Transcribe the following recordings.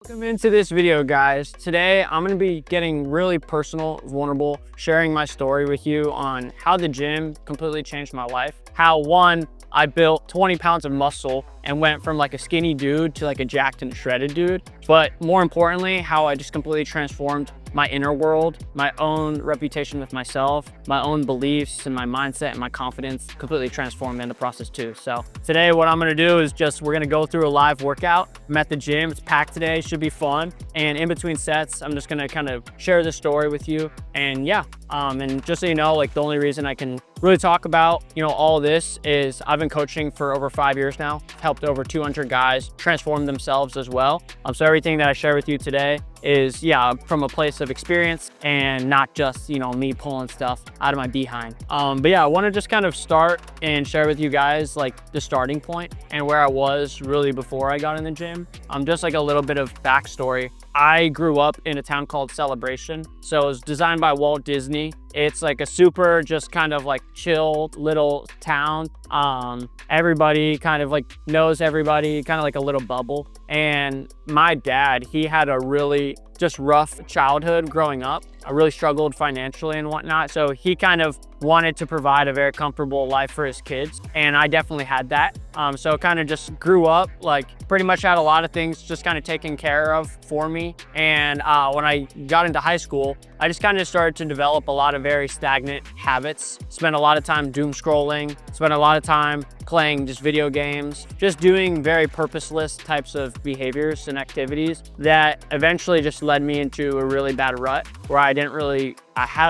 Welcome into this video, guys. Today I'm going to be getting really personal, vulnerable, sharing my story with you on how the gym completely changed my life. How I built 20 pounds of muscle and went from like a skinny dude to like a jacked and shredded dude. But more importantly, how I just completely transformed my inner world, my own reputation with myself, my own beliefs and my mindset and my confidence completely transformed in the process too. So today what I'm gonna do is we're gonna go through a live workout. I'm at the gym, it's packed today, should be fun. And in between sets, I'm just gonna kind of share the story with you. And yeah, and just so you know, like the only reason I can really talk about, all this is I've been coaching for over 5 years now, helped over 200 guys transform themselves as well. So everything that I share with you today is, from a place of experience and not just, me pulling stuff out of my behind. But yeah, I want to just kind of start and share with you guys like the starting point and where I was really before I got in the gym. Just like a little bit of backstory. I grew up in a town called Celebration. So it was designed by Walt Disney. It's like a super just kind of like chill little town. Everybody kind of like knows everybody, kind of like a little bubble. And my dad, he had a really just rough childhood growing up. I really struggled financially and whatnot. So he kind of wanted to provide a very comfortable life for his kids. And I definitely had that. So kind of just grew up, like pretty much had a lot of things just kind of taken care of for me. And when I got into high school, I just kind of started to develop a lot of very stagnant habits. Spent a lot of time doom scrolling, spent a lot of time playing just video games, just doing very purposeless types of behaviors and activities that eventually just led me into a really bad rut where I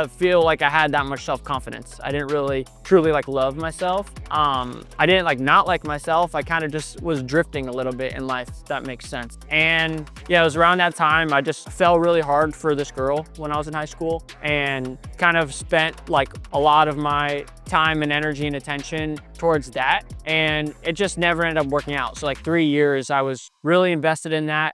feel like I had that much self-confidence. I didn't really truly like love myself. I didn't like not like myself. I kind of just was drifting a little bit in life, if that makes sense. And yeah, it was around that time I just fell really hard for this girl when I was in high school and kind of spent like a lot of my time and energy and attention towards that. And it just never ended up working out. So like 3 years, I was really invested in that.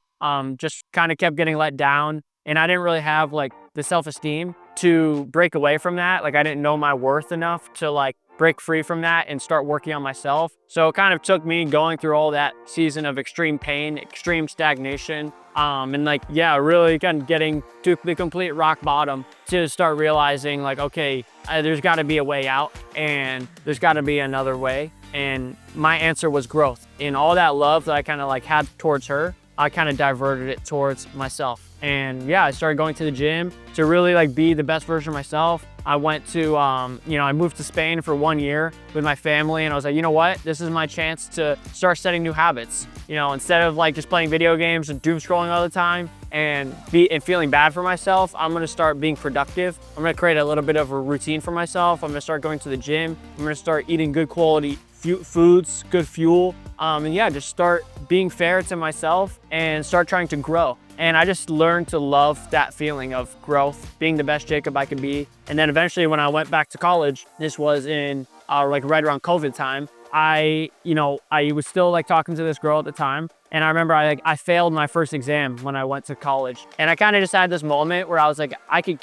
Just kind of kept getting let down. And I didn't really have like the self-esteem to break away from that. Like I didn't know my worth enough to like break free from that and start working on myself. So it kind of took me going through all that season of extreme pain, extreme stagnation, and like, really kind of getting to the complete rock bottom to start realizing like, okay, there's got to be a way out and there's got to be another way. And my answer was growth. In all that love that I kind of like had towards her, I kind of diverted it towards myself. And I started going to the gym to really like be the best version of myself. I went to, I moved to Spain for 1 year with my family and I was like, you know what? This is my chance to start setting new habits. Instead of like just playing video games and doom scrolling all the time and feeling bad for myself, I'm gonna start being productive. I'm gonna create a little bit of a routine for myself. I'm gonna start going to the gym. I'm gonna start eating good quality foods, good fuel, and just start being fair to myself and start trying to grow. And I just learned to love that feeling of growth, being the best Jacob I could be. And then eventually when I went back to college, this was in like right around COVID time, I was still like talking to this girl at the time. And I remember I failed my first exam when I went to college. And I kind of just had this moment where I was like, I could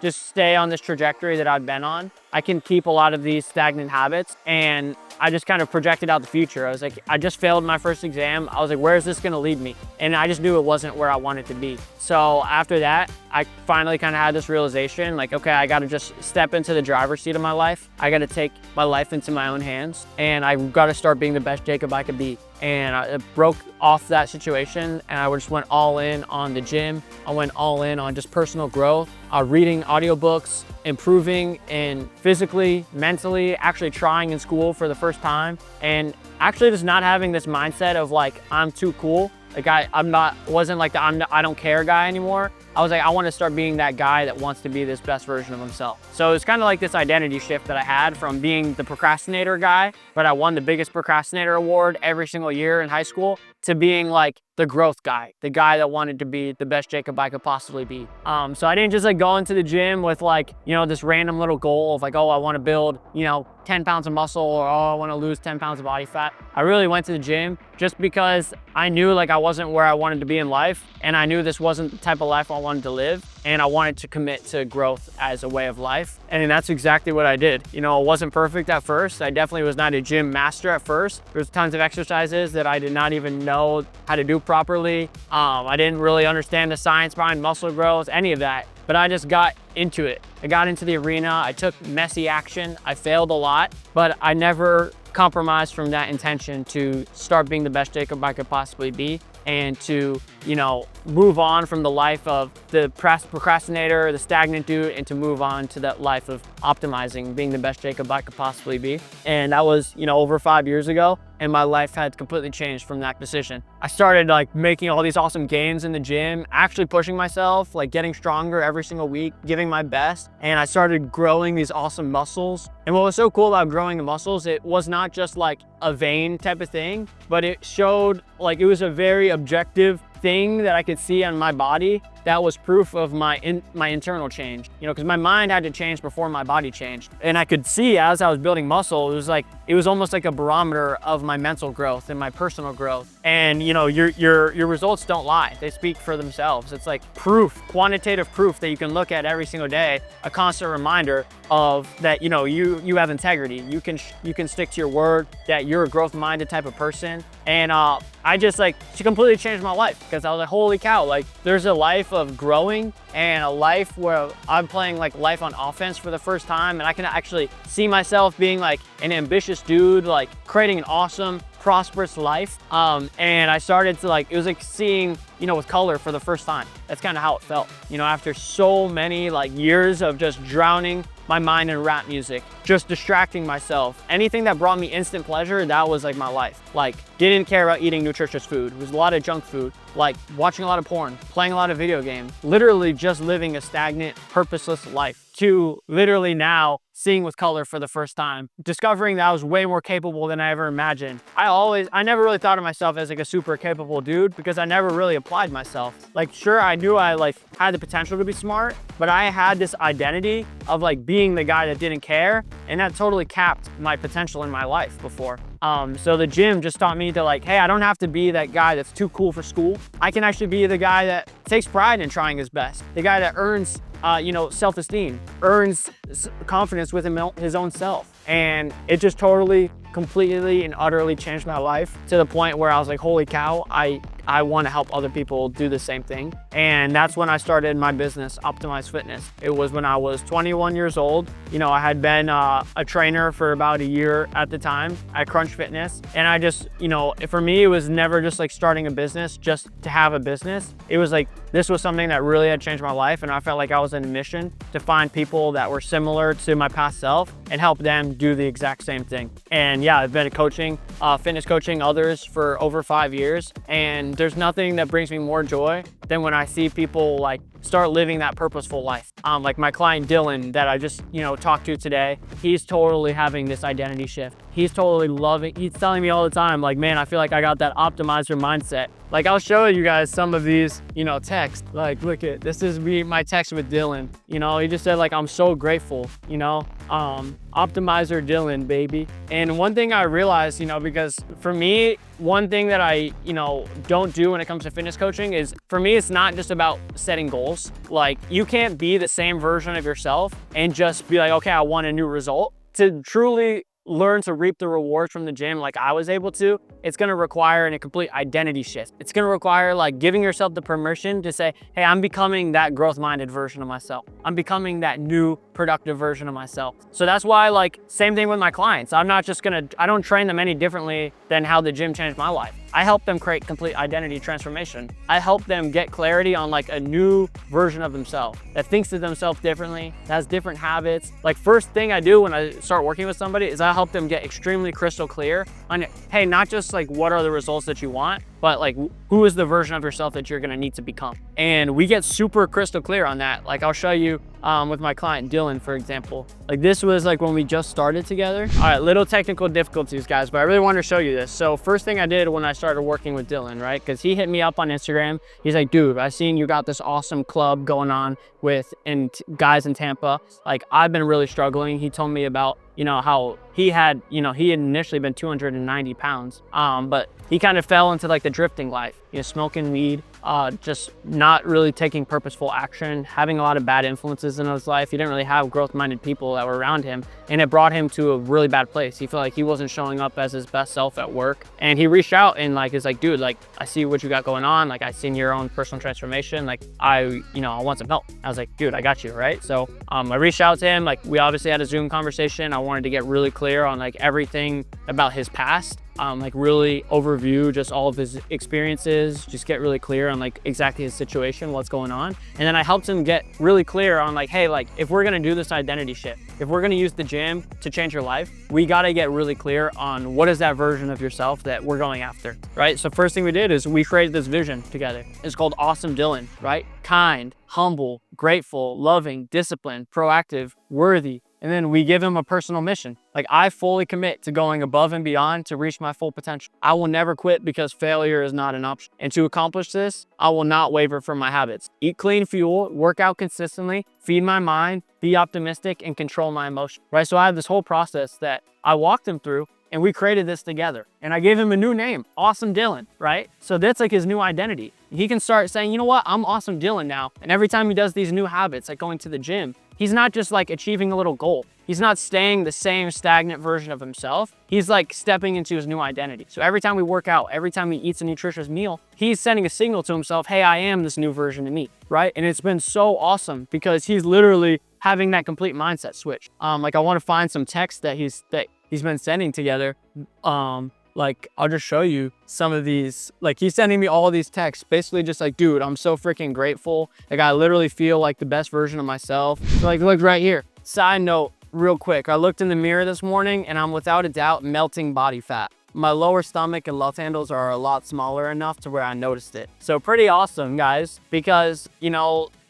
stay on this trajectory that I've been on. I can keep a lot of these stagnant habits. And I just kind of projected out the future. I was like, I just failed my first exam. I was like, where is this gonna lead me? And I just knew it wasn't where I wanted to be. So after that, I finally kind of had this realization, like, okay, I gotta just step into the driver's seat of my life. I gotta take my life into my own hands and I gotta start being the best Jacob I could be. And I broke off that situation and I just went all in on the gym. I went all in on just personal growth, reading audiobooks, improving in physically, mentally, actually trying in school for the first time. And actually just not having this mindset of like, I'm too cool. Like wasn't like the I don't care guy anymore. I was like, I want to start being that guy that wants to be this best version of himself. So it's kind of like this identity shift that I had from being the procrastinator guy, but I won the biggest procrastinator award every single year in high school, to being like the growth guy, the guy that wanted to be the best Jacob I could possibly be. So I didn't just like go into the gym with like, this random little goal of like, oh, I want to build, 10 pounds of muscle, or oh, I want to lose 10 pounds of body fat. I really went to the gym just because I knew like I wasn't where I wanted to be in life. And I knew this wasn't the type of life I wanted to live. And I wanted to commit to growth as a way of life. And that's exactly what I did. It wasn't perfect at first. I definitely was not a gym master at first. There's tons of exercises that I did not even know know how to do properly. I didn't really understand the science behind muscle growth, any of that, but I just got into it. I got into the arena. I took messy action. I failed a lot, but I never compromised from that intention to start being the best Jacob I could possibly be, and to, you know, move on from the life of the procrastinator, the stagnant dude, and to move on to that life of optimizing, being the best Jacob I could possibly be. And that was, you know, over 5 years ago, and my life had completely changed from that decision. I started like making all these awesome gains in the gym, actually pushing myself, like getting stronger every single week, giving my best, and I started growing these awesome muscles. And what was so cool about growing the muscles, it was not just like a vein type of thing, but it showed, like, it was a very objective thing that I could see on my body that was proof of my internal change, you know, because my mind had to change before my body changed. And I could see as I was building muscle, it was almost like a barometer of my mental growth and my personal growth. And you know, your results don't lie, they speak for themselves. It's like proof, quantitative proof that you can look at every single day, a constant reminder of that, you know, you have integrity, you can stick to your word, that you're a growth minded type of person. And I just she completely changed my life, because I was like, holy cow, like there's a life of growing and a life where I'm playing like life on offense for the first time, and I can actually see myself being like an ambitious dude, like creating an awesome, prosperous life. And I started to it was like seeing, you know, with color for the first time. That's kind of how it felt, you know, after so many years of just drowning my mind in rap music, just distracting myself. Anything that brought me instant pleasure, that was like my life. Like, didn't care about eating nutritious food. It was a lot of junk food, like watching a lot of porn, playing a lot of video games, literally just living a stagnant, purposeless life, to literally now seeing with color for the first time, discovering that I was way more capable than I ever imagined. I never really thought of myself as like a super capable dude, because I never really applied myself. Like, sure, I knew I had the potential to be smart, but I had this identity of being the guy that didn't care, and that totally capped my potential in my life before. So the gym just taught me to hey, I don't have to be that guy that's too cool for school. I can actually be the guy that takes pride in trying his best, the guy that earns you know, self-esteem, earns confidence within his own self. And it just totally, completely and utterly changed my life, to the point where I was like, holy cow, I want to help other people do the same thing. And that's when I started my business, Optimize Fitness. It was when I was 21 years old. You know, I had been a trainer for about a year at the time at Crunch Fitness. And I just, you know, for me, it was never just starting a business just to have a business. It was this was something that really had changed my life. And I felt like I was on a mission to find people that were similar to my past self and help them do the exact same thing. And yeah, I've been coaching, fitness coaching others for over 5 years. And there's nothing that brings me more joy than when I see people start living that purposeful life. Like my client Dylan that I just, you know, talked to today, he's totally having this identity shift. He's totally loving, he's telling me all the time, man, I feel like I got that optimizer mindset. I'll show you guys some of these, you know, texts. Look at, this is my text with Dylan. You know, he just said I'm so grateful, you know, optimizer Dylan, baby. And one thing I realized, you know, because for me, one thing that I, you know, don't do when it comes to fitness coaching is, for me, it's not just about setting goals. You can't be the same version of yourself and just be okay, I want a new result. To truly learn to reap the rewards from the gym like I was able to, it's going to require a complete identity shift. It's going to require giving yourself the permission to say, hey, I'm becoming that growth-minded version of myself. I'm becoming that new productive version of myself. So that's why same thing with my clients. I don't train them any differently than how the gym changed my life. I help them create complete identity transformation. I help them get clarity on a new version of themselves that thinks of themselves differently, that has different habits. First thing I do when I start working with somebody is I help them get extremely crystal clear on, hey, not just what are the results that you want, but who is the version of yourself that you're gonna need to become. And we get super crystal clear on that. I'll show you with my client Dylan, for example. This was when we just started together. All right, little technical difficulties, guys, but I really wanted to show you this. So first thing I did when I started working with Dylan, right? Because he hit me up on Instagram. He's like, dude, I seen you got this awesome club going on with guys in Tampa. I've been really struggling. He told me about, you know, how he had initially been 290 pounds, but he kind of fell into the drifting life. smoking weed, just not really taking purposeful action, having a lot of bad influences in his life. He didn't really have growth-minded people that were around him, and it brought him to a really bad place. He felt like he wasn't showing up as his best self at work, and he reached out and is like, dude, I see what you got going on. I seen your own personal transformation. I want some help. I was like, dude, I got you, right? So I reached out to him. We obviously had a Zoom conversation. I wanted to get really clear on everything about his past. Really overview just all of his experiences, just get really clear on exactly his situation, what's going on. And then I helped him get really clear on hey, if we're gonna do this identity shift, if we're gonna use the gym to change your life, we gotta get really clear on what is that version of yourself that we're going after, right? So first thing we did is we created this vision together. It's called Awesome Dylan, right? Kind, humble, grateful, loving, disciplined, proactive, worthy. And then we give him a personal mission. I fully commit to going above and beyond to reach my full potential. I will never quit because failure is not an option. And to accomplish this, I will not waver from my habits. Eat clean fuel, work out consistently, feed my mind, be optimistic, and control my emotions, right? So I have this whole process that I walked him through, and we created this together. And I gave him a new name, Awesome Dylan, right? So that's his new identity. He can start saying, you know what, I'm Awesome Dylan now. And every time he does these new habits, going to the gym, he's not just achieving a little goal. He's not staying the same stagnant version of himself. He's stepping into his new identity. So every time we work out, every time he eats a nutritious meal, he's sending a signal to himself, hey, I am this new version of me, right? And it's been so awesome because he's literally having that complete mindset switch. I want to find some text that he's been sending together. I'll just show you some of these. He's sending me all these texts, basically just dude, I'm so freaking grateful. I literally feel the best version of myself. So look right here. Side note, real quick. I looked in the mirror this morning and I'm without a doubt melting body fat. My lower stomach and love handles are a lot smaller enough to where I noticed it. So pretty awesome, guys, because,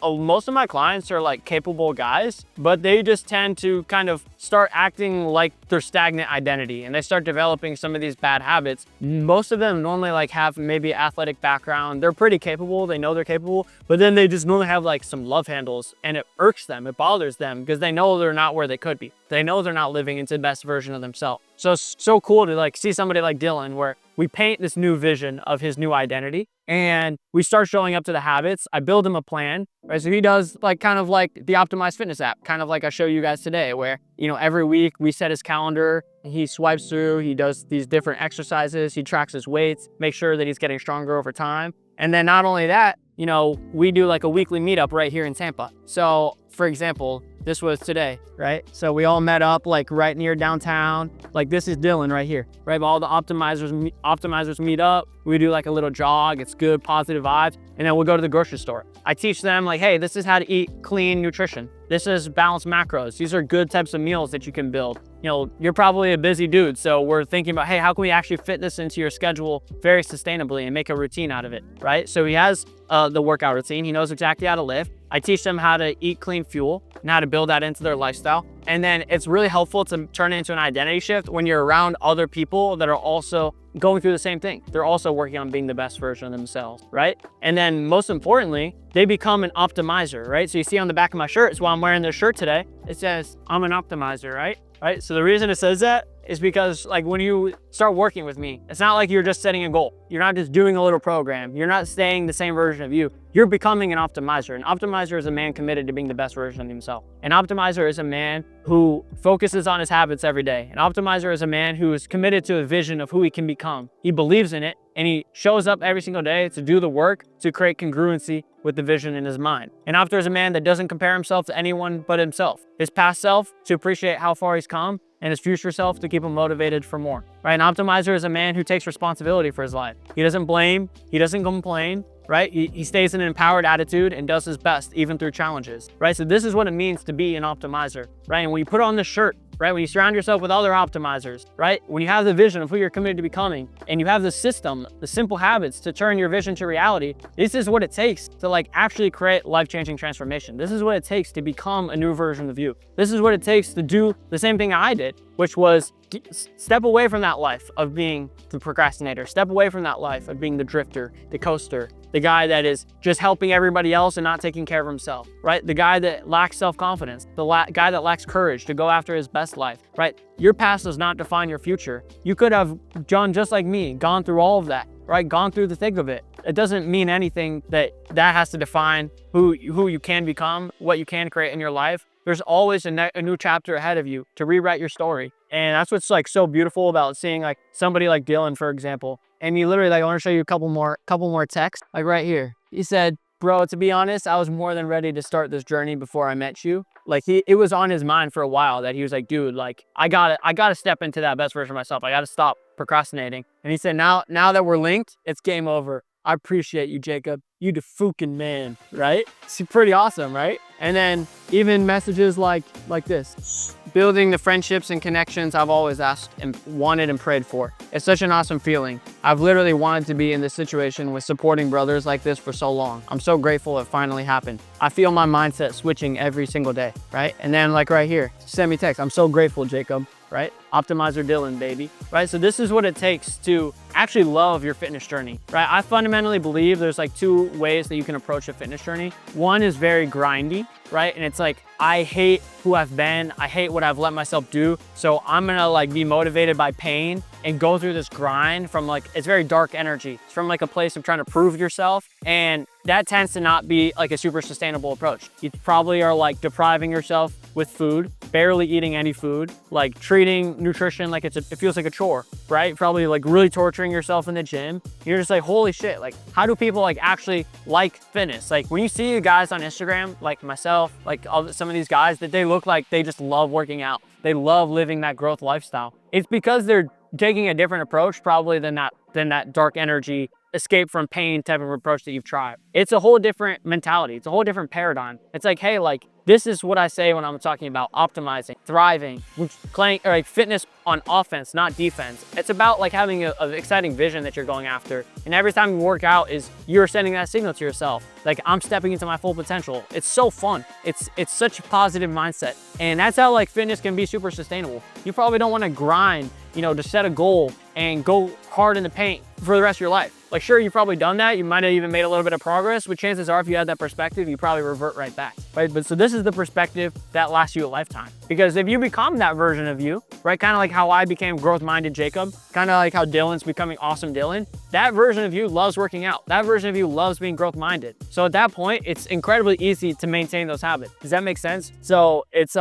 most of my clients are capable guys, but they just tend to kind of start acting like their stagnant identity and they start developing some of these bad habits. Most of them normally have maybe athletic background. They're pretty capable. They know they're capable, but then they just normally have some love handles and it irks them. It bothers them because they know they're not where they could be. They know they're not living into the best version of themselves. So it's so cool to see somebody like Dylan where we paint this new vision of his new identity and we start showing up to the habits. I build him a plan, right? So he does kind of the optimized fitness app, kind of I show you guys today, where, every week we set his calendar, he swipes through, he does these different exercises, he tracks his weights, make sure that he's getting stronger over time. And then not only that, we do a weekly meetup right here in Tampa. So for example, this was today, right? So we all met up right near downtown. This is Dylan right here, right? All the optimizers meet up. We do a little jog. It's good, positive vibes. And then we'll go to the grocery store. I teach them hey, this is how to eat clean nutrition. This is balanced macros. These are good types of meals that you can build. You're probably a busy dude. So we're thinking about, hey, how can we actually fit this into your schedule very sustainably and make a routine out of it, right? So he has the workout routine. He knows exactly how to lift. I teach them how to eat clean fuel and how to build that into their lifestyle. And then it's really helpful to turn it into an identity shift when you're around other people that are also going through the same thing. They're also working on being the best version of themselves, right? And then most importantly, they become an optimizer, right? So you see on the back of my shirt, is why I'm wearing this shirt today. It says, I'm an optimizer, right? Right? So the reason it says that is because when you start working with me, it's not you're just setting a goal. You're not just doing a little program. You're not staying the same version of you. You're becoming an optimizer. An optimizer is a man committed to being the best version of himself. An optimizer is a man who focuses on his habits every day. An optimizer is a man who is committed to a vision of who he can become. He believes in it and he shows up every single day to do the work to create congruency with the vision in his mind. An optimizer is a man that doesn't compare himself to anyone but himself. His past self to appreciate how far he's come, and his future self to keep him motivated for more. Right? An optimizer is a man who takes responsibility for his life. He doesn't blame, he doesn't complain, right? He stays in an empowered attitude and does his best even through challenges, right? So this is what it means to be an optimizer, right? And when you put on this shirt, right? When you surround yourself with other optimizers, right? When you have the vision of who you're committed to becoming and you have the system, the simple habits to turn your vision to reality, this is what it takes to actually create life-changing transformation. This is what it takes to become a new version of you. This is what it takes to do the same thing I did, which was step away from that life of being the procrastinator, step away from that life of being the drifter, the coaster, the guy that is just helping everybody else and not taking care of himself, right? The guy that lacks self-confidence, the guy that lacks courage to go after his best life, right? Your past does not define your future. You could have done just like me, gone through all of that, right? Gone through the thick of it it doesn't mean anything that has to define who you can become, what you can create in your life. There's always a new chapter ahead of you to rewrite your story. And that's what's like so beautiful about seeing like somebody like Dylan, for example. And he literally, like, I want to show you a couple more texts, like right here. He said, bro, to be honest, I was more than ready to start this journey before I met you. Like, it was on his mind for a while that he was like, dude, like, I gotta step into that best version of myself. I gotta stop procrastinating. And he said, now that we're linked, it's game over. I appreciate you, Jacob. You the fucking man, right? It's pretty awesome, right? And then even messages like this. Building the friendships and connections I've always asked and wanted and prayed for. It's such an awesome feeling. I've literally wanted to be in this situation with supporting brothers like this for so long. I'm so grateful it finally happened. I feel my mindset switching every single day, right? And then like right here, send me text. I'm so grateful, Jacob, right? Optimizer Dylan, baby, right? So this is what it takes to actually love your fitness journey, right? I fundamentally believe there's like two ways that you can approach a fitness journey. One is very grindy, right? And it's like, I hate who I've been. I hate what I've let myself do. So I'm gonna like be motivated by pain and go through this grind from like, it's very dark energy. It's from like a place of trying to prove yourself. And that tends to not be like a super sustainable approach. You probably are like depriving yourself with food, barely eating any food, like treating nutrition like it feels like a chore, right? Probably like really torturing yourself in the gym. You're just like, holy shit, like how do people like actually like fitness? Like when you see you guys on Instagram, like myself, like some of these guys, that they look like they just love working out. They love living that growth lifestyle. It's because they're taking a different approach probably than that dark energy, escape from pain type of approach that you've tried. It's a whole different mentality. It's a whole different paradigm. It's like, hey, like this is what I say when I'm talking about optimizing, thriving, playing or like fitness on offense, not defense. It's about like having an exciting vision that you're going after. And every time you work out is you're sending that signal to yourself. Like I'm stepping into my full potential. It's so fun. It's such a positive mindset. And that's how like fitness can be super sustainable. You probably don't want to grind, you know, to set a goal and go hard in the paint for the rest of your life. Like sure, you've probably done that. You might have even made a little bit of progress, but chances are if you had that perspective, you probably revert right back, right? But so this is the perspective that lasts you a lifetime. Because if you become that version of you, right? Kind of like how I became growth-minded Jacob, kind of like how Dylan's becoming awesome Dylan, that version of you loves working out. That version of you loves being growth-minded. So at that point, it's incredibly easy to maintain those habits. Does that make sense? So it's,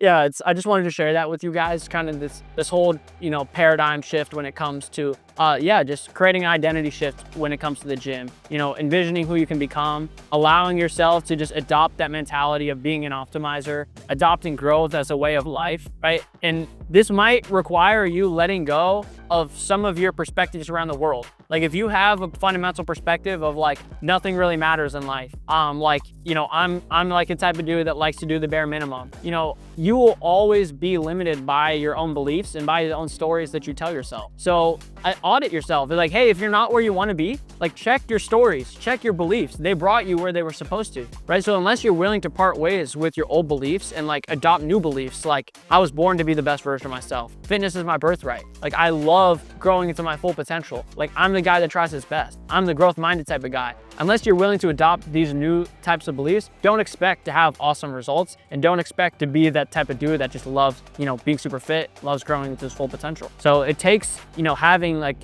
yeah, I just wanted to share that with you guys, kind of this whole, you know, paradigm shift when it comes to, yeah, just creating an identity shift when it comes to the gym, you know, envisioning who you can become, allowing yourself to just adopt that mentality of being an optimizer, adopting growth as a way of life, right? And this might require you letting go of some of your perspectives around the world. Like if you have a fundamental perspective of like nothing really matters in life, like, you know, I'm like a type of dude that likes to do the bare minimum, you know, you will always be limited by your own beliefs and by your own stories that you tell yourself. So audit yourself. They're like, hey, if you're not where you want to be, like check your stories, check your beliefs. They brought you where they were supposed to, right? So unless you're willing to part ways with your old beliefs and like adopt new beliefs, like I was born to be the best version of myself. Fitness is my birthright. Like I love growing into my full potential. Like I'm the guy that tries his best. I'm the growth-minded type of guy. Unless you're willing to adopt these new types of beliefs, don't expect to have awesome results and don't expect to be that type of dude that just loves, you know, being super fit, loves growing into his full potential. So it takes, you know, having like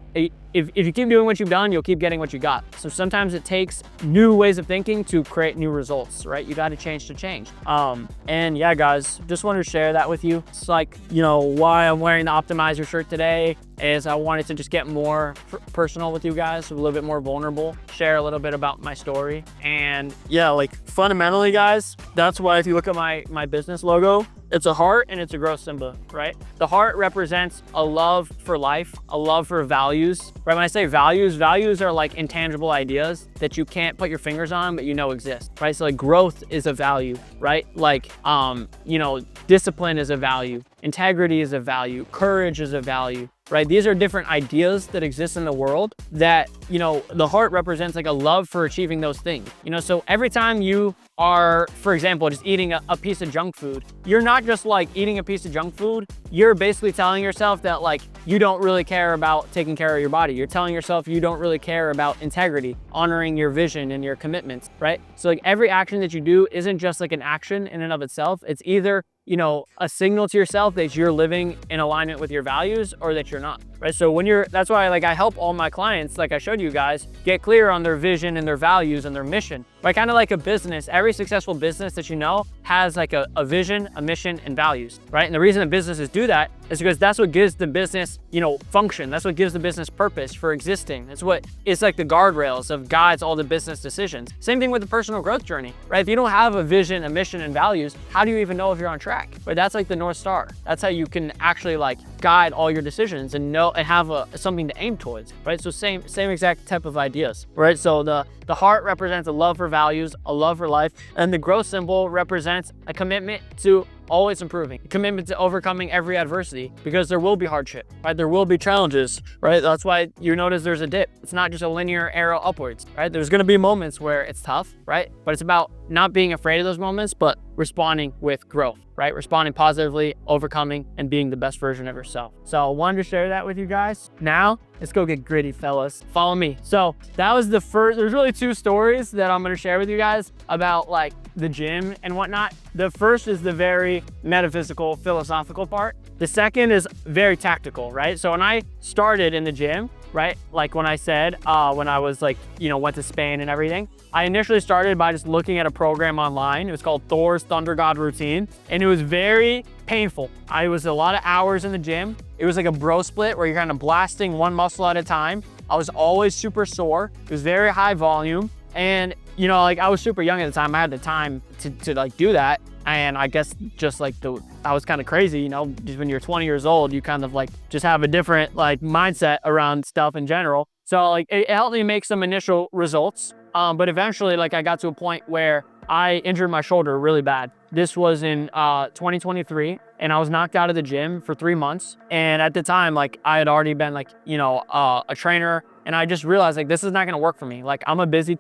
if you keep doing what you've done, you'll keep getting what you got. So sometimes it takes new ways of thinking to create new results, right? You got to change to change. And yeah, guys, just wanted to share that with you. It's like, you know, why I'm wearing the Optimizer shirt today is I wanted to just get more personal with you guys, a little bit more vulnerable, share a little bit about my story. And yeah, like fundamentally, guys, that's why if you look at my business logo, it's a heart and it's a growth symbol, right? The heart represents a love for life, a love for values, right? When I say values are like intangible ideas that you can't put your fingers on, but you know exist, right? So like growth is a value, right? Like, you know, discipline is a value, integrity is a value, courage is a value, right? These are different ideas that exist in the world that, you know, the heart represents like a love for achieving those things, you know? So every time you are, for example, just eating a piece of junk food, you're not just like eating a piece of junk food, you're basically telling yourself that like you don't really care about taking care of your body. You're telling yourself you don't really care about integrity, honoring your vision and your commitments, right? So like every action that you do isn't just like an action in and of itself. It's either, you know, a signal to yourself that you're living in alignment with your values or that you're not, right? So that's why like I help all my clients, like I showed you guys, get clear on their vision and their values and their mission, right? Kind of like a business. Every successful business that you know has like a vision, a mission, and values, right? And the reason that businesses do that is because that's what gives the business, function. That's what gives the business purpose for existing. That's what is like the guardrails of guides all the business decisions. Same thing with the personal growth journey, right? If you don't have a vision, a mission, and values, how do you even know if you're on track? Right? That's like the North Star. That's how you can actually like guide all your decisions and know and have something to aim towards, right? So same exact type of ideas, right? So the heart represents a love for values, a love for life, and the growth symbol represents a commitment to always improving, a commitment to overcoming every adversity, because there will be hardship, right? There will be challenges, right? That's why you notice there's a dip. It's not just a linear arrow upwards, right? There's gonna be moments where it's tough, right? But it's about not being afraid of those moments, but responding with growth, right? Responding positively, overcoming, and being the best version of yourself. So I wanted to share that with you guys. Now, let's go get gritty, fellas. Follow me. So that was the first, there's really two stories that I'm gonna share with you guys about like the gym and whatnot. The first is the very metaphysical, philosophical part. The second is very tactical, right? So when I started in the gym, right? Like when I said, when I was like, went to Spain and everything, I initially started by just looking at a program online. It was called Thor's Thunder God Routine, and it was very painful. I was a lot of hours in the gym. It was like a bro split where you're kind of blasting one muscle at a time. I was always super sore. It was very high volume. And, like I was super young at the time. I had the time to like do that. And I guess just like I was kind of crazy, just when you're 20 years old, you kind of like just have a different like mindset around stuff in general. So like it helped me make some initial results. But eventually like I got to a point where I injured my shoulder really bad. This was in 2023, and I was knocked out of the gym for 3 months. And at the time, like I had already been like, a trainer, and I just realized like this is not gonna work for me. Like I'm a busy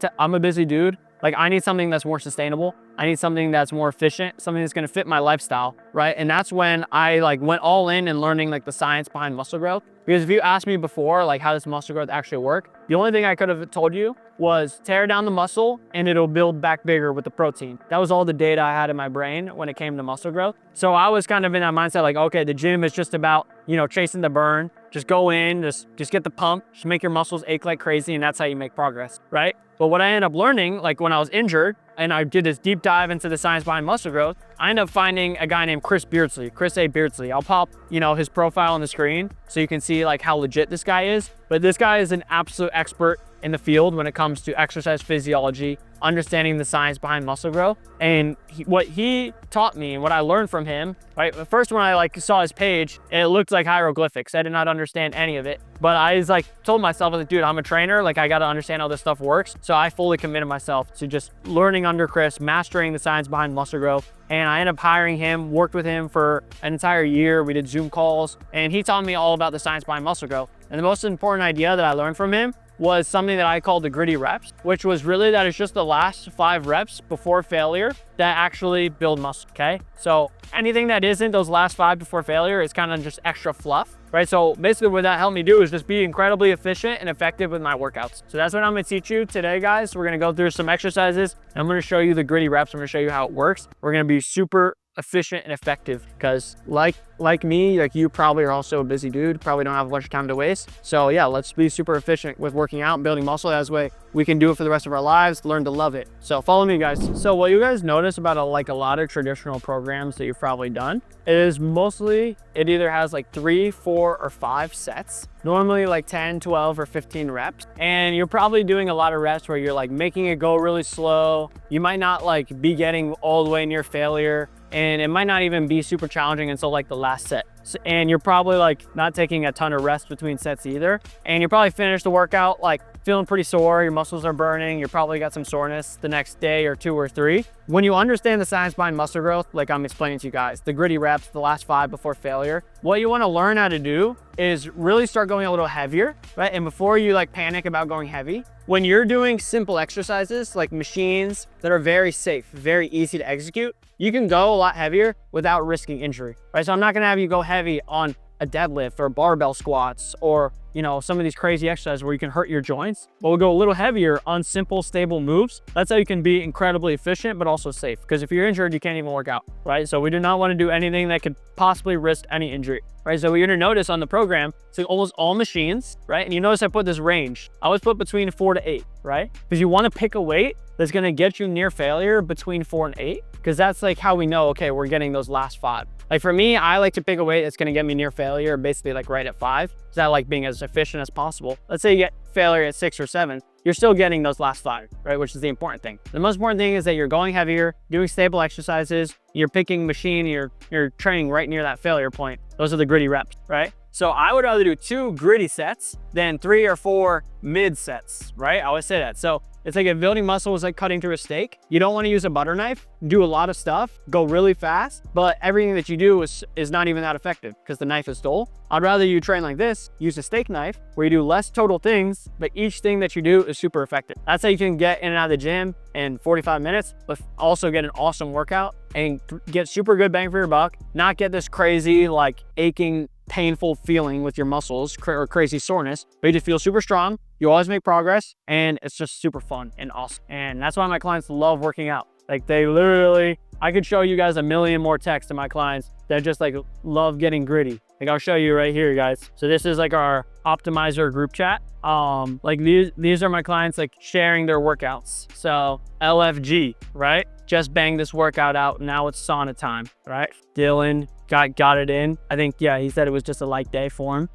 dude. Like I need something that's more sustainable. I need something that's more efficient, something that's gonna fit my lifestyle, right? And that's when I like went all in and learning like the science behind muscle growth. Because if you asked me before, like how does muscle growth actually work? The only thing I could have told you was tear down the muscle and it'll build back bigger with the protein. That was all the data I had in my brain when it came to muscle growth. So I was kind of in that mindset like, okay, the gym is just about, chasing the burn. Just go in, just get the pump, just make your muscles ache like crazy, and that's how you make progress, right? But what I ended up learning, like when I was injured and I did this deep dive into the science behind muscle growth, I ended up finding a guy named Chris A. Beardsley. I'll pop, his profile on the screen so you can see like how legit this guy is. But this guy is an absolute expert in the field when it comes to exercise physiology, understanding the science behind muscle growth. And what he taught me and what I learned from him, right? First, when I like saw his page, it looked like hieroglyphics. I did not understand any of it, but I was like, told myself, like, dude, I'm a trainer. Like I got to understand how this stuff works. So I fully committed myself to just learning under Chris, mastering the science behind muscle growth. And I ended up hiring him, worked with him for an entire year. We did Zoom calls, and he taught me all about the science behind muscle growth. And the most important idea that I learned from him was something that I called the gritty reps, which was really that it's just the last 5 reps before failure that actually build muscle, okay? So anything that isn't those last 5 before failure is kind of just extra fluff, right? So basically what that helped me do is just be incredibly efficient and effective with my workouts. So that's what I'm gonna teach you today, guys. We're gonna go through some exercises. I'm gonna show you the gritty reps. I'm gonna show you how it works. We're gonna be super efficient and effective because like me, like you probably are also a busy dude, probably don't have a bunch of time to waste. So yeah, let's be super efficient with working out and building muscle. That way we can do it for the rest of our lives, learn to love it. So follow me, guys. So what you guys notice about a lot of traditional programs that you've probably done is mostly it either has like 3, 4, or 5 sets, normally like 10, 12, or 15 reps. And you're probably doing a lot of reps where you're like making it go really slow. You might not like be getting all the way near failure, and it might not even be super challenging until like the last set. And you're probably like not taking a ton of rest between sets either. And you probably finish the workout like feeling pretty sore, your muscles are burning, you probably got some soreness the next day or 2 or 3. When you understand the science behind muscle growth, like I'm explaining to you guys, the gritty reps, the last 5 before failure, what you wanna learn how to do is really start going a little heavier, right? And before you like panic about going heavy, when you're doing simple exercises like machines that are very safe, very easy to execute, you can go a lot heavier without risking injury, right? So I'm not gonna have you go heavy on a deadlift or barbell squats or you know, some of these crazy exercises where you can hurt your joints, but we'll go a little heavier on simple, stable moves. That's how you can be incredibly efficient, but also safe. Because if you're injured, you can't even work out, right? So we do not want to do anything that could possibly risk any injury, right? So what you're gonna notice on the program, so almost all machines, right? And you notice I put this range. I always put between 4 to 8, right? Because you want to pick a weight that's gonna get you near failure between 4 and 8, because that's like how we know, okay, we're getting those last 5. Like for me, I like to pick a weight that's gonna get me near failure, basically like right at 5. Because I like being as efficient as possible. Let's say you get failure at 6 or 7, you're still getting those last 5, right? Which is the important thing. The most important thing is that you're going heavier, doing stable exercises, you're picking machine, you're training right near that failure point. Those are the gritty reps, right? So I would rather do 2 gritty sets than 3 or 4 mid sets, right? I always say that. So it's like if building muscle is like cutting through a steak. You don't want to use a butter knife, do a lot of stuff, go really fast, but everything that you do is not even that effective because the knife is dull. I'd rather you train like this, use a steak knife where you do less total things, but each thing that you do is super effective. That's how you can get in and out of the gym in 45 minutes, but also get an awesome workout and get super good bang for your buck, not get this crazy, like aching, painful feeling with your muscles or crazy soreness, but you just feel super strong. You always make progress and it's just super fun and awesome. And that's why my clients love working out. Like they literally, I could show you guys a million more texts to my clients that just like love getting gritty. Like I'll show you right here, guys. So this is like our optimizer group chat. Like these are my clients like sharing their workouts. So LFG, right? Just banged this workout out. Now it's sauna time, right? Dylan got it in. I think, yeah, he said it was just a light day for him.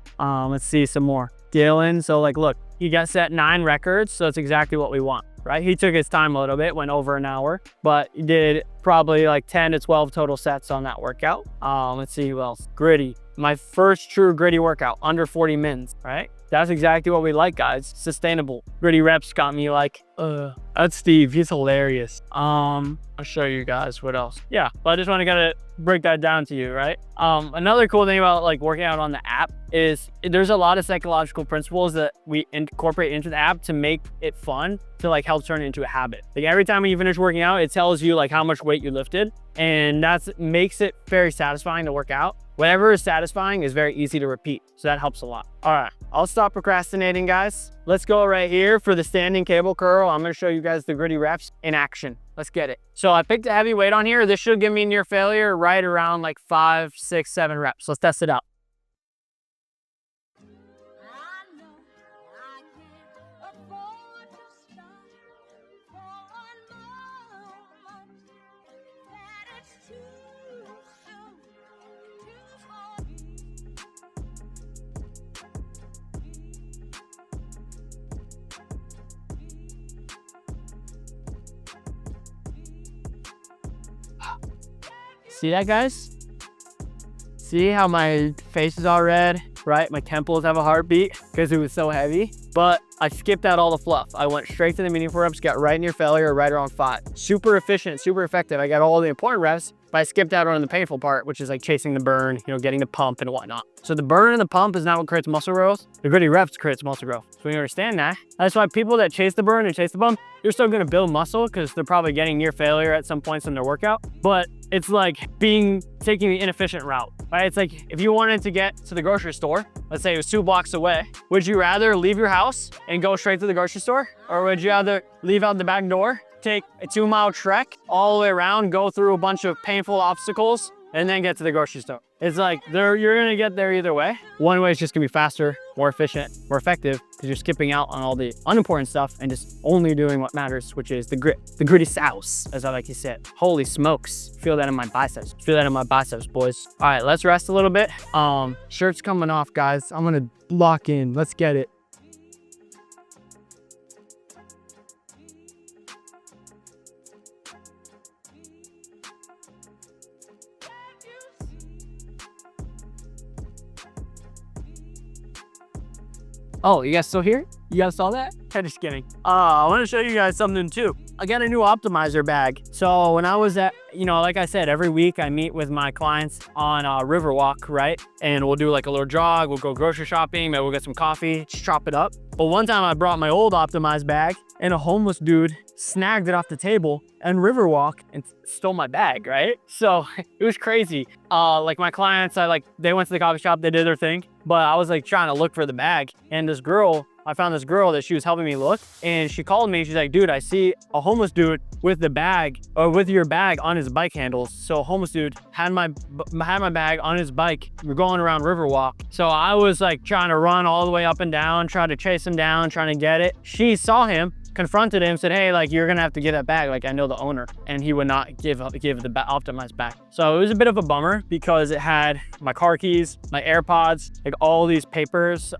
Let's see some more. Dylan, so like, look, he got set 9 records. So it's exactly what we want, right? He took his time a little bit, went over an hour, but he did probably like 10 to 12 total sets on that workout. Let's see who else. Gritty. My first true gritty workout, under 40 mins, right? That's exactly what we like, guys. Sustainable. Gritty reps got me like, that's Steve. He's hilarious. I'll show you guys what else. Yeah, but I just want to kind of break that down to you, right? Another cool thing about like working out on the app is there's a lot of psychological principles that we incorporate into the app to make it fun, to like help turn it into a habit. Like every time you finish working out, it tells you like how much weight you lifted, and that makes it very satisfying to work out. Whatever is satisfying is very easy to repeat. So that helps a lot. All right, I'll stop procrastinating, guys. Let's go right here for the standing cable curl. I'm gonna show you guys the gritty reps in action. Let's get it. So I picked a heavy weight on here. This should give me near failure right around like 5, 6, 7 reps. Let's test it out. See that, guys? See how my face is all red, right? My temples have a heartbeat because it was so heavy, but I skipped out all the fluff. I went straight to the meaningful reps, got right near failure, right around 5. Super efficient, super effective. I got all the important reps, but I skipped out on the painful part, which is like chasing the burn, you know, getting the pump and whatnot. So the burn and the pump is not what creates muscle growth. The gritty reps creates muscle growth. So when you understand that, that's why people that chase the burn and chase the pump, you're still gonna build muscle because they're probably getting near failure at some points in their workout. But it's like taking the inefficient route, right? It's like if you wanted to get to the grocery store, let's say it was 2 blocks away, would you rather leave your house and go straight to the grocery store? Or would you rather leave out the back door, take a 2-mile trek all the way around, go through a bunch of painful obstacles, and then get to the grocery store? It's like you're gonna get there either way. One way is just gonna be faster, more efficient, more effective, because you're skipping out on all the unimportant stuff and just only doing what matters, which is the gritty sauce, as I like to say it. Holy smokes, feel that in my biceps. Feel that in my biceps, boys. All right, let's rest a little bit. Shirt's coming off, guys. I'm gonna lock in. Let's get it. Oh, you guys still here? You guys saw that? I'm just kidding. I want to show you guys something too. I got a new optimizer bag. So when I was at, like I said, every week I meet with my clients on Riverwalk, right? And we'll do like a little jog, we'll go grocery shopping, maybe we'll get some coffee, just chop it up. But one time I brought my old optimized bag and a homeless dude snagged it off the table and Riverwalk and stole my bag, right? So it was crazy. Like my clients, they went to the coffee shop, they did their thing, but I was like trying to look for the bag, and I found this girl that she was helping me look, and she called me. She's like, dude, I see a homeless dude with the bag, or with your bag on his bike handles. So a homeless dude had my bag on his bike. We're going around Riverwalk. So I was like trying to run all the way up and down, trying to chase him down, trying to get it. She saw him, confronted him, said, hey, like, you're gonna have to give that bag. Like, I know the owner. And he would not give the optimized back. So it was a bit of a bummer because it had my car keys, my AirPods, like all these papers,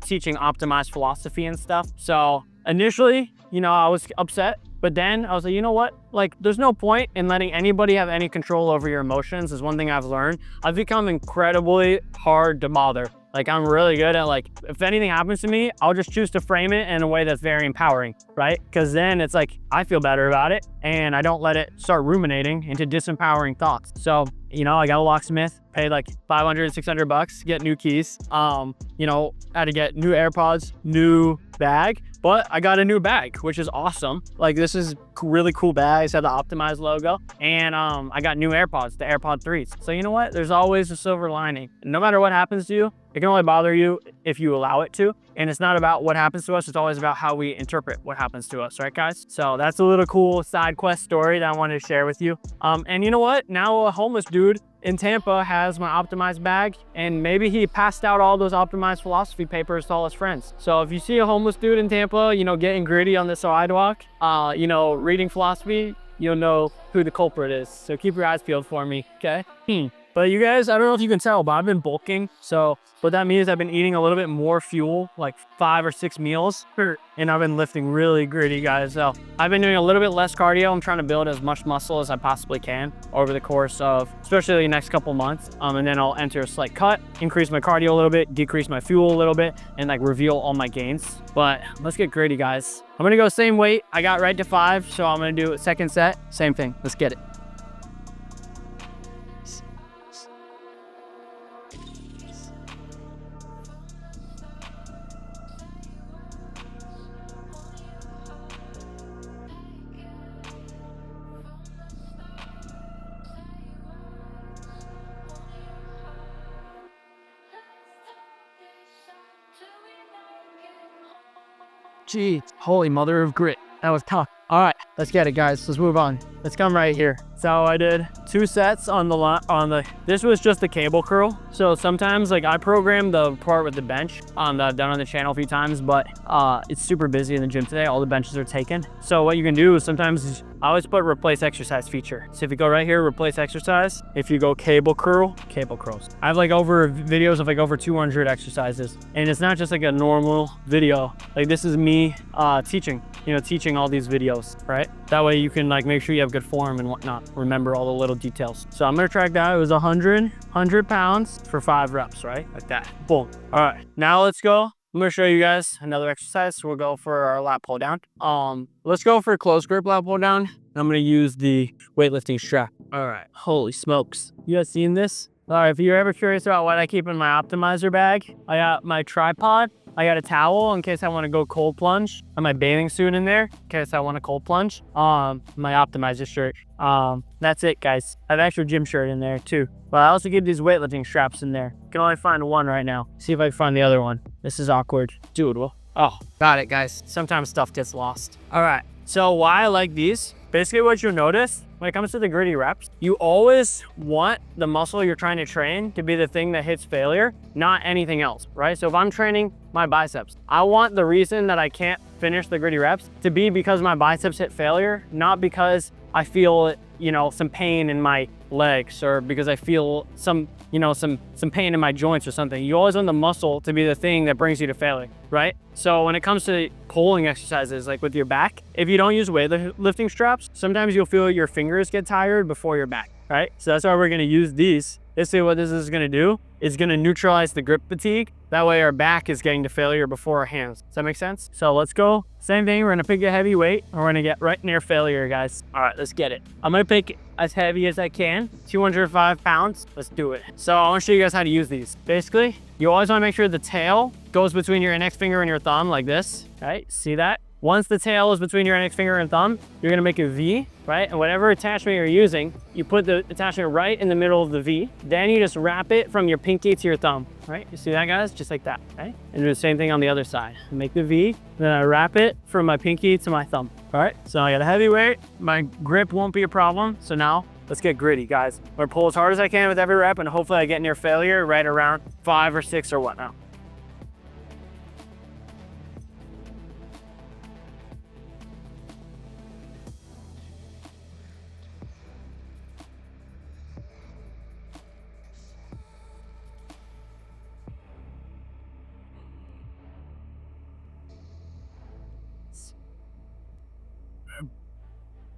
teaching optimized philosophy and stuff. So initially, I was upset, but then I was like, you know what? Like, there's no point in letting anybody have any control over your emotions is one thing I've learned. I've become incredibly hard to bother. Like, I'm really good at, like, if anything happens to me, I'll just choose to frame it in a way that's very empowering, right? Because then it's like, I feel better about it and I don't let it start ruminating into disempowering thoughts. So, I got a locksmith, paid like $500, $600 to get new keys. Had to get new AirPods, new bag, but I got a new bag, which is awesome. Like, this is really cool bag. It's had the optimized logo, and I got new AirPods, the AirPod 3s. So you know what? There's always a silver lining. No matter what happens to you, it can only bother you if you allow it to. And it's not about what happens to us. It's always about how we interpret what happens to us, right, guys? So that's a little cool side quest story that I wanted to share with you. And you know what? Now a homeless dude in Tampa has my optimized bag, and maybe he passed out all those optimized philosophy papers to all his friends. So if you see a homeless dude in Tampa, getting gritty on the sidewalk, reading philosophy, you'll know who the culprit is. So keep your eyes peeled for me, okay? But you guys, I don't know if you can tell, but I've been bulking. So what that means, I've been eating a little bit more fuel, like 5 or 6 meals, and I've been lifting really gritty, guys. So I've been doing a little bit less cardio. I'm trying to build as much muscle as I possibly can over the course of, especially the next couple months. And then I'll enter a slight cut, increase my cardio a little bit, decrease my fuel a little bit, and like reveal all my gains. But let's get gritty, guys. I'm gonna go same weight. I got right to 5, so I'm gonna do a second set. Same thing, let's get it. Gee, holy mother of grit. That was tough. All right, let's get it, guys. Let's move on. Let's come right here. So I did 2 sets on the this was just the cable curl. So sometimes, like, I programmed the part with the bench that I've done on the channel a few times, but it's super busy in the gym today. All the benches are taken. So what you can do is sometimes I always put replace exercise feature. So if you go right here, replace exercise, if you go cable curls. I have like videos of like over 200 exercises, and it's not just like a normal video. Like, this is me teaching all these videos, right? That way you can like make sure you have good form and whatnot. Remember all the little details. So I'm gonna track that. It was 100 pounds for 5 reps, right? Like that. Boom. All right, now let's go. I'm gonna show you guys another exercise. So we'll go for our lat pull down. Let's go for a close grip lat pull down. I'm gonna use the weightlifting strap. All right, holy smokes. You guys seen this? All right, if you're ever curious about what I keep in my optimizer bag, I got my tripod. I got a towel in case I want to go cold plunge. And my bathing suit in there in case I want to cold plunge. My optimizer shirt. That's it, guys. I have an extra gym shirt in there too. But I also keep these weightlifting straps in there. Can only find one right now. See if I can find the other one. This is awkward. Dude, well, oh, got it, guys. Sometimes stuff gets lost. All right, so why I like these, basically what you'll notice when it comes to the gritty reps, you always want the muscle you're trying to train to be the thing that hits failure, not anything else, right? So if I'm training my biceps, I want the reason that I can't finish the gritty reps to be because my biceps hit failure, not because I feel, some pain in my legs, or because I feel some pain in my joints or something. You always want the muscle to be the thing that brings you to failure, right? So when it comes to pulling exercises, like with your back, if you don't use weightlifting straps, sometimes you'll feel your fingers get tired before your back, right? So that's why we're gonna use these Basically what this is gonna do is gonna neutralize the grip fatigue. That way our back is getting to failure before our hands. Does that make sense? So let's go. Same thing, we're gonna pick a heavy weight and we're gonna get right near failure, guys. All right, let's get it. I'm gonna pick as heavy as I can, 205 pounds. Let's do it. So I wanna show you guys how to use these. Basically, you always wanna make sure the tail goes between your index finger and your thumb like this, right? See that? Once the tail is between your index finger and thumb, you're gonna make a V, right? And whatever attachment you're using, you put the attachment right in the middle of the V. Then you just wrap it from your pinky to your thumb, right? You see that, guys? Just like that, okay? And do the same thing on the other side. Make the V, then I wrap it from my pinky to my thumb, all right? So I got a heavy weight, my grip won't be a problem. So now let's get gritty, guys. I'm gonna pull as hard as I can with every rep and hopefully I get near failure right around 5 or 6 or whatnot.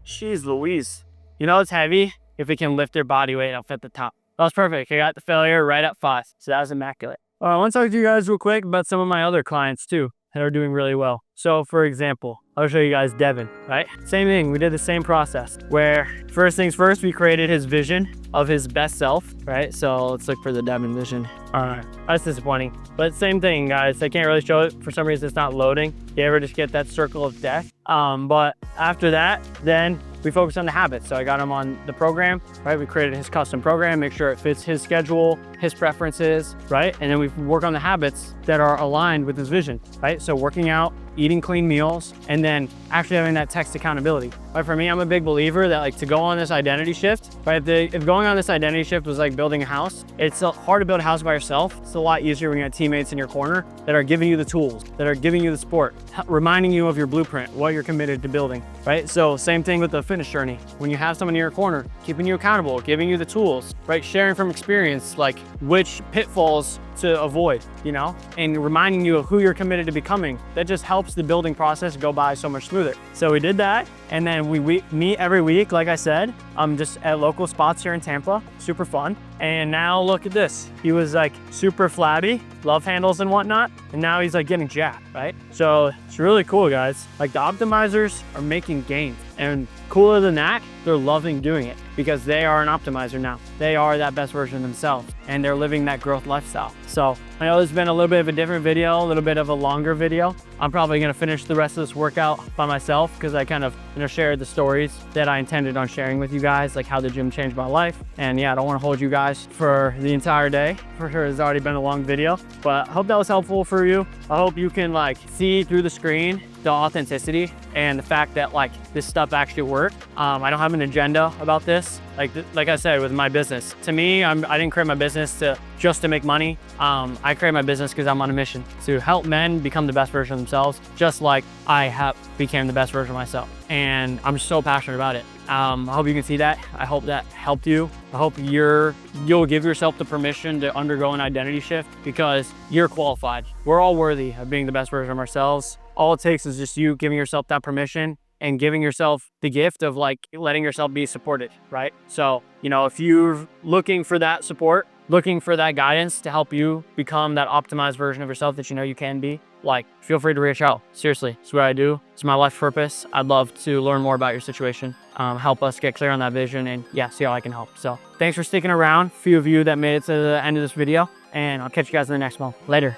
Jeez Louise. You know it's heavy if it can lift their body weight up at the top. That was perfect. I got the failure right at 5. So that was immaculate. All right, I want to talk to you guys real quick about some of my other clients too that are doing really well. So for example, I'll show you guys Devin, right? Same thing, we did the same process where first things first, we created his vision of his best self, right? So let's look for the Devin vision. All right, that's disappointing. But same thing, guys. I can't really show it. For some reason, it's not loading. You ever just get that circle of death? But after that, then we focus on the habits. So I got him on the program, right? We created his custom program, make sure it fits his schedule, his preferences, right? And then we work on the habits that are aligned with his vision, right? So working out, eating clean meals, and then actually having that text accountability. Right, for me, I'm a big believer that like to go on this identity shift, right? If going on this identity shift was like building a house, it's hard to build a house by yourself. It's a lot easier when you have teammates in your corner that are giving you the tools, that are giving you the support, reminding you of your blueprint, what you're committed to building, right? So same thing with the fitness journey. When you have someone in your corner, keeping you accountable, giving you the tools, right? Sharing from experience, like which pitfalls to avoid, you know, and reminding you of who you're committed to becoming. That just helps the building process go by so much smoother. So we did that, and then we meet every week, like I said, just at local spots here in Tampa, super fun. And now look at this. He was like super flabby, love handles and whatnot, and now he's like getting jacked, right? So it's really cool, guys. Like the optimizers are making gains, and cooler than that, they're loving doing it because they are an optimizer now. They are that best version of themselves, and they're living that growth lifestyle. So I know this has been a little bit of a different video, a little bit of a longer video. I'm probably gonna finish the rest of this workout by myself because I kind of, shared the stories that I intended on sharing with you guys, like how the gym changed my life. And yeah, I don't want to hold you guys for the entire day. For sure, it's already been a long video, but I hope that was helpful for you. I hope you can like see through the screen the authenticity and the fact that like this stuff actually worked. I don't have an agenda about this. Like I said, with my business, to me, I didn't create my business just to make money. I create my business because I'm on a mission to help men become the best version of themselves, just like I became the best version of myself. And I'm so passionate about it. I hope you can see that. I hope that helped you. I hope you'll give yourself the permission to undergo an identity shift because you're qualified. We're all worthy of being the best version of ourselves. All it takes is just you giving yourself that permission and giving yourself the gift of like letting yourself be supported, right? So, if you're looking for that support, looking for that guidance to help you become that optimized version of yourself that you can be, like, feel free to reach out. Seriously, it's what I do. It's my life purpose. I'd love to learn more about your situation, help us get clear on that vision, and yeah, see how I can help. So thanks for sticking around. A few of you that made it to the end of this video, and I'll catch you guys in the next one. Later.